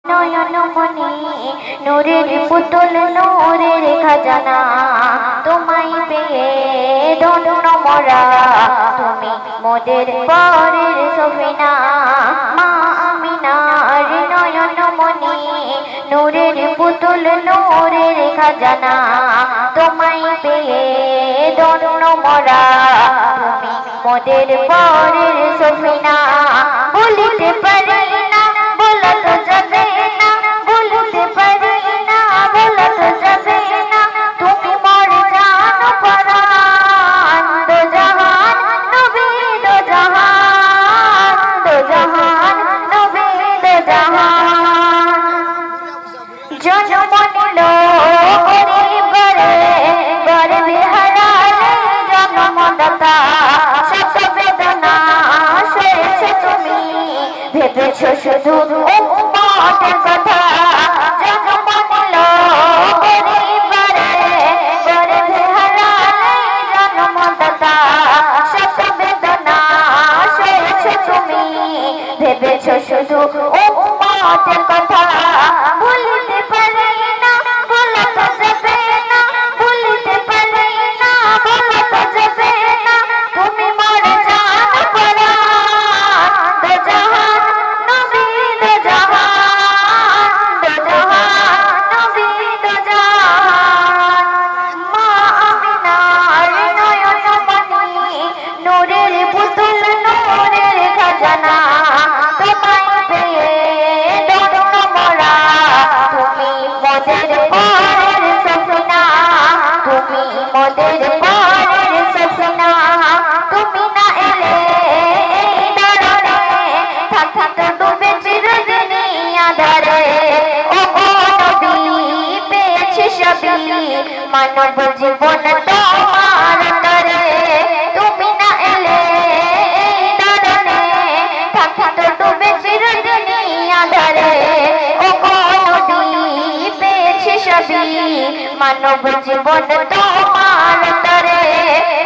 নয়ন মনি নূরের পুতুল নূরের খাজানা তোমায় পেয়ে ধন্য মোরা তুমি মোদের পরের সফিনা মা আমিনার নয়ন মনি নূরের পুতুল নূরের খাজানা তোমায় পেয়ে ধন্য মোরা তুমি মোদের পরের সফিনা বলিতে পারি না বলা তো যাবে না বলতে পারি না বলা তো যাবে না তুমি মোর জান পরান দো জাহান নবী দো জাহান নবী দো জাহান জন্ম নিল পরিবারে গর্বে হারালে জন্মদাতা শত বেদনা সয়েছে তুমি ভেবেছো শুধু উম্মতের কথা জন্ম নিল পরিবারে গর্বে হারালে জন্মদাতা শত বেদনা সয়েছে তুমি ভেবেছো শুধু উম্মতের কথা ভুলতে পারি না বলা তো যাবে না ভুলতে পারি না বলা তো যাবে না তুমি মোর জান পরান দো জাহান নবী দো জাহান নবী দো জাহান মা আমিনার নয়ন মনি নূরের পুতুল নূরের খাজানা তোমায় পেয়ে ধন্য মোরা তুমি মোদের পরের সফিনা তুমি মোদের পরের সফিনা তুমি না এলে এই দরনে থাকিত ডুবে চিরদিনই আঁধারে ও নবী পেয়েছি সবই মানব জীবন তোমার তরে তুমি না এলে এই দরনে থাকিত ডুবে চিরদিনই আঁধারে ও নবী পেয়েছি সবই মানব জীবন তোমার তরে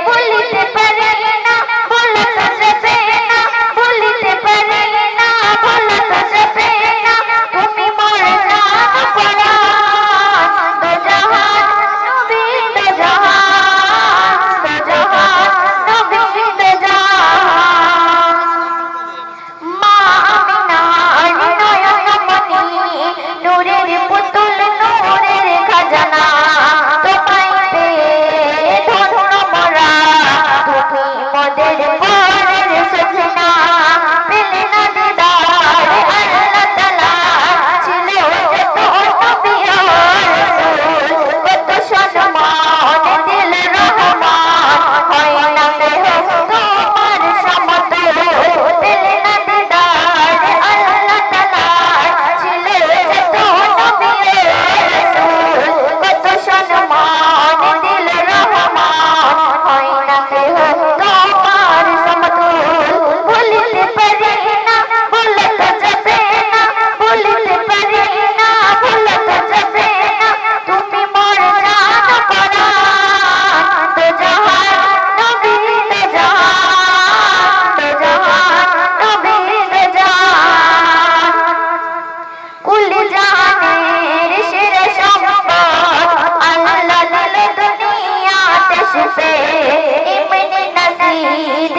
ভুলিতে পারি না বলা তো যাবে না ভুলিতে পারি না বলা তো যাবে না তুমি মোর জান পরান দো জাহান নবী দো জাহান নবী দো জাহান মা আমিনার নয়ন মনি নূরের পুতুল নূরের খাজানা তোমায় পেয়ে ধন্য মোরা তুমি মোদের পরের সফিনা পেলে না দিদার আল্লাহ তাআলা ছিল যত নবী ও রাসূল কত সম্মান দিল রহমান হয় না কেহ তোমার সমতুল পেলে না দিদার আল্লাহ তাআলা ছিল যত নবী ও রাসূল কত সম্মান দিল রহমান হয় না কেহ তোমার সমতুল ভুলিতে পারি না বলা তো যাবে না ভুলিতে পারি না বলা তো যাবে না তুমি মোর জান পরান দো জাহান নবী দো জাহান নবী দো জাহান কুল জাহানের সেরা সম্পদ আল্লাহ দিল দুনিয়াতে সুফে ইবনে নাসিদ